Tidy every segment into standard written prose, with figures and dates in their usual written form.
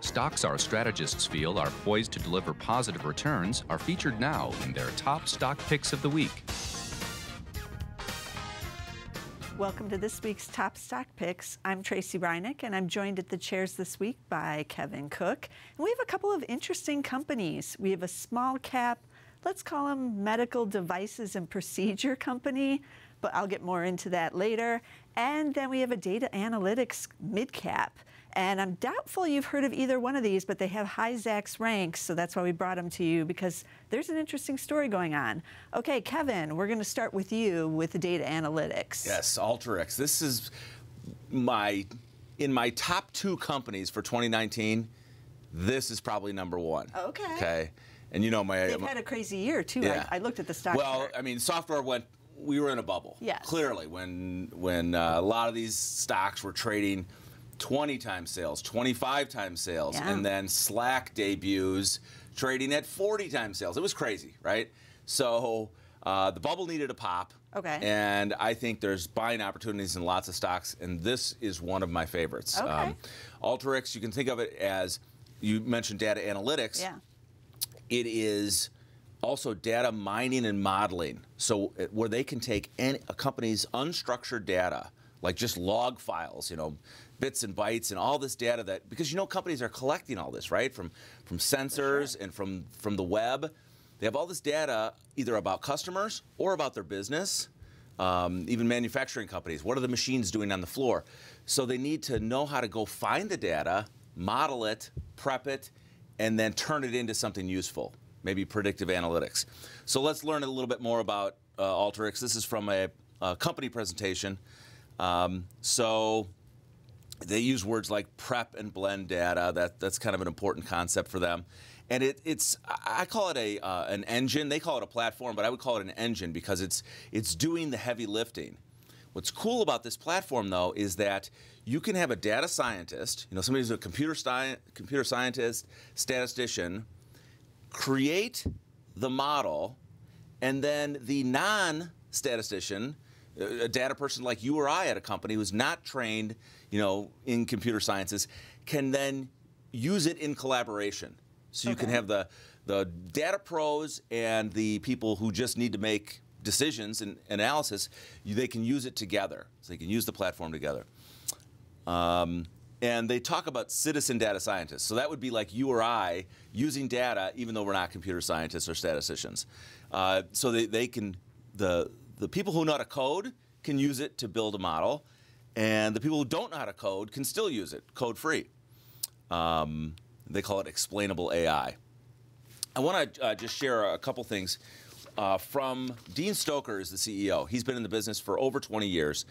Stocks our strategists feel are poised to deliver positive returns are featured now in their top stock picks of the week. Welcome to this week's Top Stock Picks. I'm Tracey Ryniec, and I'm joined at the chairs this week by Kevin Cook. And we have a couple of interesting companies. We have a small cap, let's call them medical devices and procedure company, but I'll get more into that later. And then we have a data analytics mid cap. And I'm doubtful you've heard of either one of these, but they have high Zacks ranks, so that's why we brought them to you, because there's an interesting story going on. Okay, Kevin, we're going to start with you with the data analytics. Yes, Alteryx. This is in my top 2 companies for 2019, this is probably number 1. Okay. Okay. And you know they've had a crazy year, too. Yeah. I looked at the stock Well, chart. I mean, software we were in a bubble. Yes. Clearly, when a lot of these stocks were trading 20 times sales, 25 times sales, Yeah. and then Slack debuts trading at 40 times sales. It was crazy, right? So the bubble needed a pop. Okay. And I think there's buying opportunities in lots of stocks, and this is one of my favorites. Okay. Alteryx, you can think of it as, you mentioned data analytics. Yeah. It is also data mining and modeling. So where they can take a company's unstructured data, like just log files, bits and bytes and all this data that, because companies are collecting all this, right? From sensors and from the web. They have all this data either about customers or about their business, even manufacturing companies. What are the machines doing on the floor? So they need to know how to go find the data, model it, prep it, and then turn it into something useful, maybe predictive analytics. So let's learn a little bit more about Alteryx. This is from a company presentation. So they use words like prep and blend data. That's kind of an important concept for them. And I call it an engine. They call it a platform, but I would call it an engine because it's doing the heavy lifting. What's cool about this platform, though, is that you can have a data scientist, somebody who's a computer scientist, statistician, create the model, and then the non-statistician, a data person like you or I at a company who's not trained, in computer sciences, can then use it in collaboration. So you can have the data pros and the people who just need to make decisions and analysis. They can use it together. So they can use the platform together. And they talk about citizen data scientists. So that would be like you or I using data, even though we're not computer scientists or statisticians. So they can, the people who know how to code can use it to build a model, and the people who don't know how to code can still use it, code-free. They call it explainable AI. I want to just share a couple things from Dean Stoker, is the CEO. He's been in the business for over 20 years.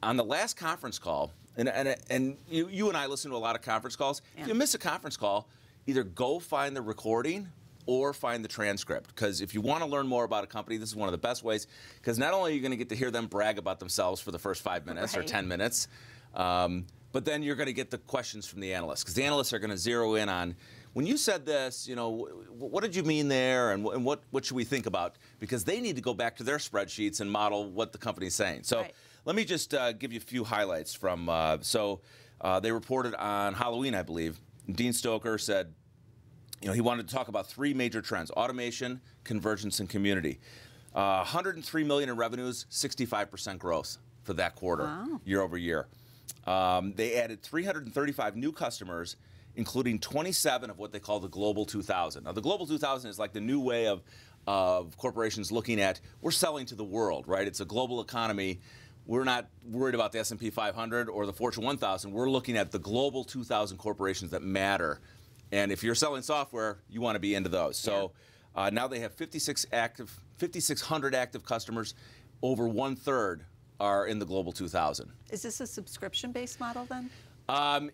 On the last conference call, and you and I listen to a lot of conference calls. Yeah. If you miss a conference call, either go find the recording or find the transcript. Because if you want to learn more about a company, this is one of the best ways. Because not only are you going to get to hear them brag about themselves for the first 5 minutes or 10 minutes, but then you're going to get the questions from the analysts. Because the analysts are going to zero in on, when you said this, what did you mean there, and what should we think about? Because they need to go back to their spreadsheets and model what the company's saying. So let me just give you a few highlights from, they reported on Halloween, I believe. Dean Stoker said, he wanted to talk about 3 major trends: automation, convergence, and community. 103 million in revenues, 65% growth for that quarter, year over year. They added 335 new customers, including 27 of what they call the Global 2000. Now, the Global 2000 is like the new way of corporations looking at, we're selling to the world, right? It's a global economy. We're not worried about the S&P 500 or the Fortune 1000. We're looking at the Global 2000 corporations that matter. And if you're selling software, you want to be into those. So now they have 5,600 active customers. Over 1/3 are in the Global 2000. Is this a subscription-based model then?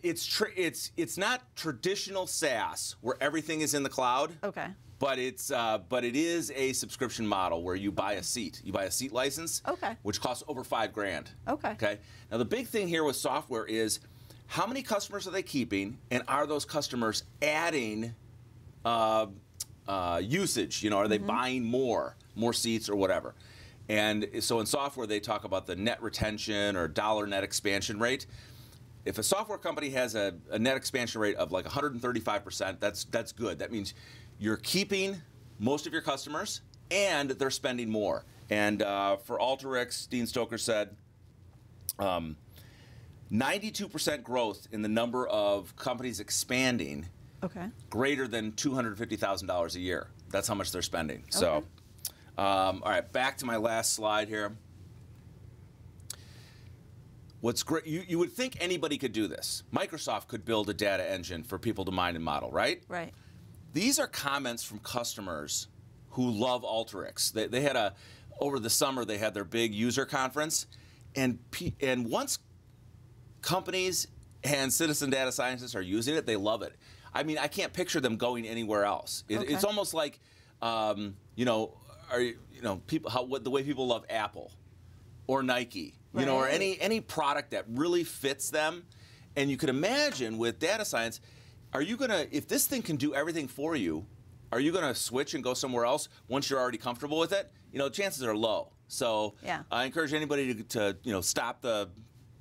It's not traditional SaaS where everything is in the cloud. Okay. But it is a subscription model where you buy a seat. You buy a seat license, which costs over $5,000. Okay. Now the big thing here with software is, how many customers are they keeping, and are those customers adding usage? Are they buying more seats or whatever? And so in software, they talk about the net retention or dollar net expansion rate. if a software company has a net expansion rate of like 135%, that's good. That means you're keeping most of your customers and they're spending more. And for Alteryx, Dean Stoker said 92% growth in the number of companies expanding greater than $250,000 a year. That's how much they're spending. Okay. So, all right, back to my last slide here. What's great, you would think anybody could do this. Microsoft could build a data engine for people to mine and model, right? Right. These are comments from customers who love Alteryx. They had over the summer, they had their big user conference, and once companies and citizen data scientists are using it, they love it. I mean, I can't picture them going anywhere else. It's almost like, people, the way people love Apple or Nike, or any product that really fits them. And you could imagine with data science, if this thing can do everything for you, are you gonna switch and go somewhere else once you're already comfortable with it? Chances are low. So I encourage anybody to stop the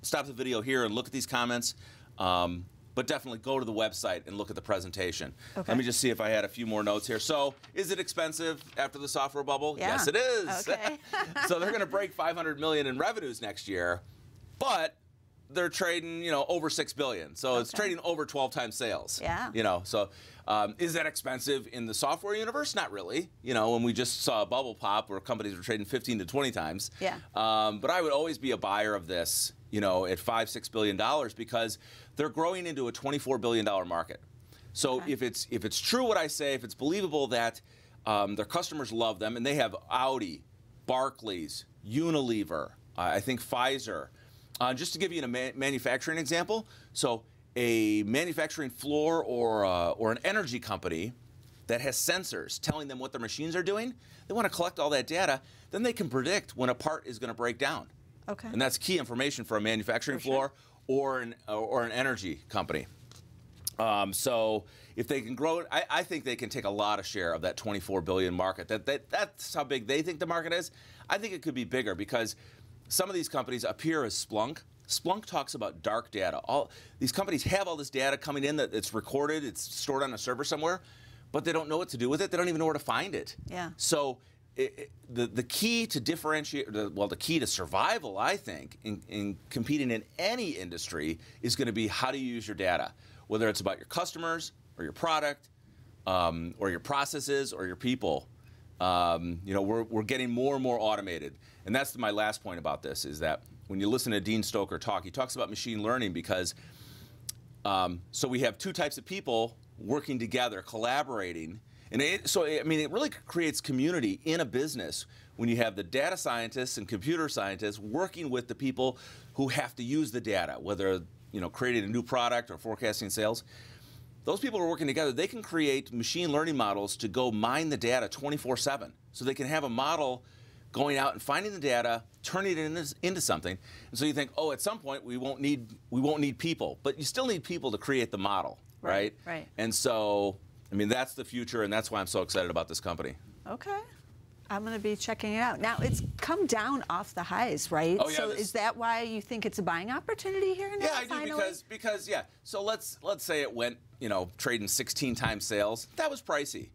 video here and look at these comments. But definitely go to the website and look at the presentation. Okay. Let me just see if I had a few more notes here. So, is it expensive after the software bubble? Yeah. Yes, it is. Okay. So they're going to break $500 million in revenues next year, but they're trading, over $6 billion. So it's trading over 12 times sales. Yeah. So is that expensive in the software universe? Not really. When we just saw a bubble pop where companies were trading 15 to 20 times. Yeah. But I would always be a buyer of this, at $5-6 billion because they're growing into a $24 billion market. So if it's true what I say, if it's believable that their customers love them, and they have Audi, Barclays, Unilever, I think Pfizer. Just to give you a manufacturing example, so a manufacturing floor or an energy company that has sensors telling them what their machines are doing, they want to collect all that data, then they can predict when a part is going to break down. Okay. And that's key information for a manufacturing floor or an energy company. So if they can grow it, I think they can take a lot of share of that $24 billion market. That's how big they think the market is. I think it could be bigger because some of these companies appear as Splunk. Splunk talks about dark data. All these companies have all this data coming in that it's recorded, it's stored on a server somewhere, but they don't know what to do with it. They don't even know where to find it. Yeah. So the key to differentiate, the key to survival, I think, in competing in any industry is going to be how do you use your data, whether it's about your customers or your product or your processes or your people. We're getting more and more automated. And that's my last point about this, is that when you listen to Dean Stoker talk, he talks about machine learning because so we have two types of people working together, collaborating. And it really creates community in a business when you have the data scientists and computer scientists working with the people who have to use the data, whether creating a new product or forecasting sales. Those people are working together. They can create machine learning models to go mine the data 24/7. So they can have a model going out and finding the data, turning it into something. And so you think, at some point we won't need people, but you still need people to create the model, right? Right. And so, that's the future, and that's why I'm so excited about this company. Okay. I'm going to be checking it out. Now, it's come down off the highs, right? Oh, yeah, so is that why you think it's a buying opportunity here now? Yeah, I do, because So let's say it went, trading 16 times sales. That was pricey.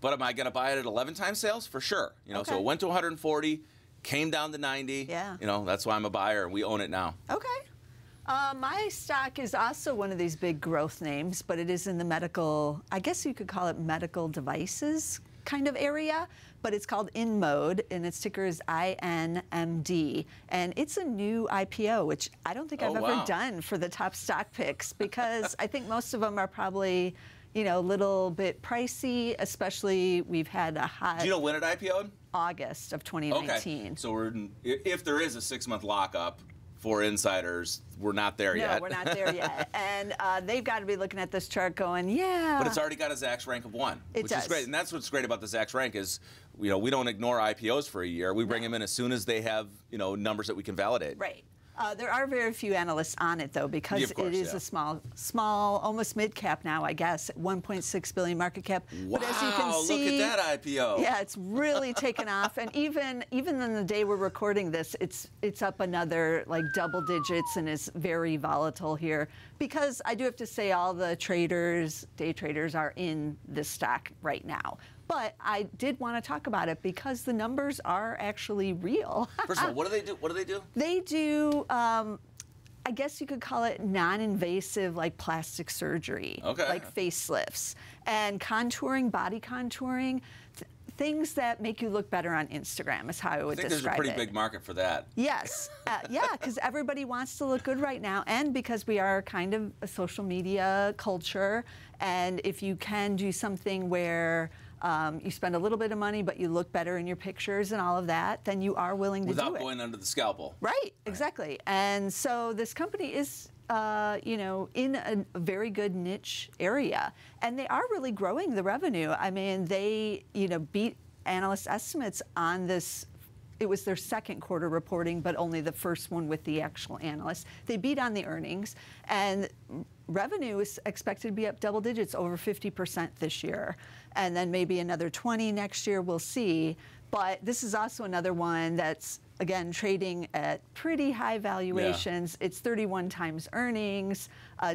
But am I going to buy it at 11 times sales? For sure. So it went to 140, came down to 90. Yeah. That's why I'm a buyer, and we own it now. Okay. My stock is also one of these big growth names, but it is in the medical, I guess you could call it medical devices kind of area, but it's called InMode, and its ticker is INMD. And it's a new IPO, which I don't think I've ever done for the top stock picks, because I think most of them are probably, a little bit pricey, especially we've had a hot... Do you know when it IPO'd? August of 2019. Okay. So if there is a 6-month lockup for insiders, we're not there yet. No, we're not there yet. And they've got to be looking at this chart going, yeah. But it's already got a Zacks rank of 1, which does. is great. And that's what's great about the Zacks rank is, we don't ignore IPOs for a year. We bring them in as soon as they have, numbers that we can validate. Right. There are very few analysts on it, though, because Yeah, of course, it is yeah. a small, almost mid-cap now, I guess, 1.6 billion market cap. Wow, But as you can see, look at that IPO. yeah, it's really taken off. And even on the day we're recording this, it's up another like double digits and is very volatile here. Because I do have to say, all the traders, day traders, are in this stock right now. But I did want to talk about it because the numbers are actually real. First of all, what do they do? What do they do? They do, I guess you could call it non-invasive, like plastic surgery, Okay. like facelifts and contouring, body contouring, things that make you look better on Instagram is how I would I think describe there's a pretty it. big market for that. Yes, yeah, because everybody wants to look good right now, and because we are kind of a social media culture, and if you can do something where you spend a little bit of money, but you look better in your pictures and all of that, then you are willing to do it. Without going under the scalpel. Right, exactly. And so this company is, in a very good niche area, and they are really growing the revenue. I mean, they, beat analyst estimates on this. It was their second quarter reporting, but only the first one with the actual analysts. They beat on the earnings, and revenue is expected to be up double digits, over 50% this year, and then maybe another 20 next year. We'll see. But this is also another one that's, again, trading at pretty high valuations. Yeah. It's 31 times earnings,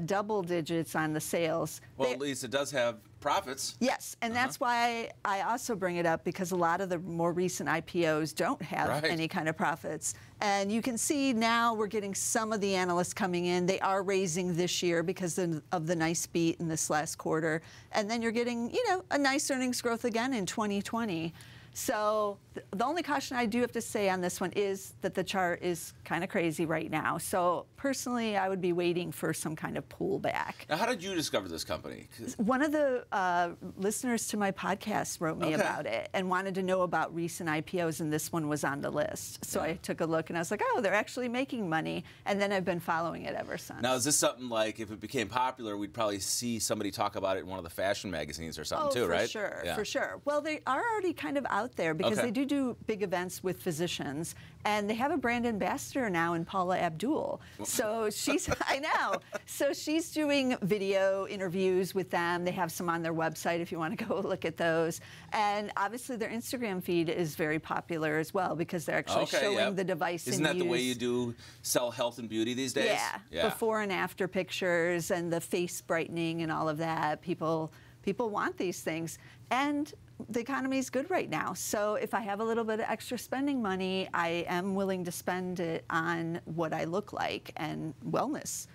double digits on the sales. Well, at least it does have profits. Yes, and that's why I also bring it up, because a lot of the more recent IPOs don't have any kind of profits. And you can see now we're getting some of the analysts coming in. They are raising this year because of the nice beat in this last quarter. And then you're getting, a nice earnings growth again in 2020. So the only caution I do have to say on this one is that the chart is kind of crazy right now. So personally, I would be waiting for some kind of pullback. Now, how did you discover this company? One of the listeners to my podcast wrote me about it and wanted to know about recent IPOs, and this one was on the list. So I took a look, and I was like, oh, they're actually making money. And then I've been following it ever since. Now, is this something like, if it became popular, we'd probably see somebody talk about it in one of the fashion magazines or something too, right? For sure. Well, they are already kind of out there because they do big events with physicians, and they have a brand ambassador now in Paula Abdul. So she's, I know. So she's doing video interviews with them. They have some on their website if you want to go look at those. And obviously their Instagram feed is very popular as well, because they're actually showing the device in use. Isn't that the way you do sell health and beauty these days? Yeah. Before and after pictures and the face brightening and all of that. People want these things. And the economy is good right now. So if I have a little bit of extra spending money, I am willing to spend it on what I look like and wellness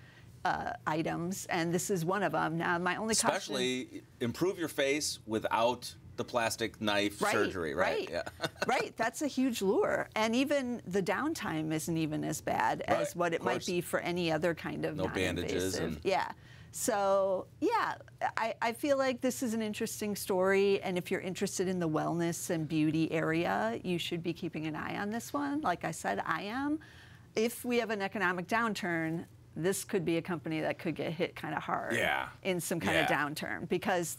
items. And this is one of them. Now, my only caution... Especially improve your face without the plastic knife surgery, right? Yeah. Right. That's a huge lure. And even the downtime isn't even as bad as what it might be for any other kind of non-invasive. Yeah. So, yeah, I feel like this is an interesting story, and if you're interested in the wellness and beauty area, you should be keeping an eye on this one. Like I said, I am. If we have an economic downturn, this could be a company that could get hit kind of hard in some kind of downturn, because,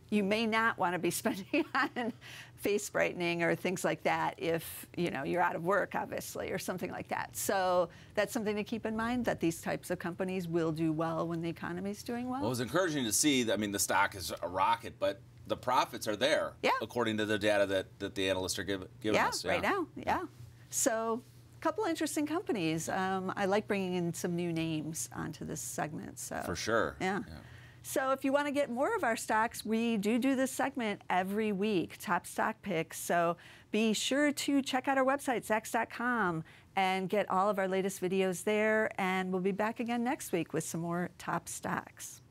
you may not want to be spending on face brightening or things like that if, you're out of work, obviously, or something like that. So that's something to keep in mind, that these types of companies will do well when the economy is doing well. Well, it was encouraging to see. I mean, the stock is a rocket, but the profits are there, according to the data that the analysts are giving us. Right now, So a couple interesting companies. I like bringing in some new names onto this segment. So for sure. Yeah. So if you want to get more of our stocks, we do this segment every week, Top Stock Picks. So be sure to check out our website, Zacks.com, and get all of our latest videos there. And we'll be back again next week with some more top stocks.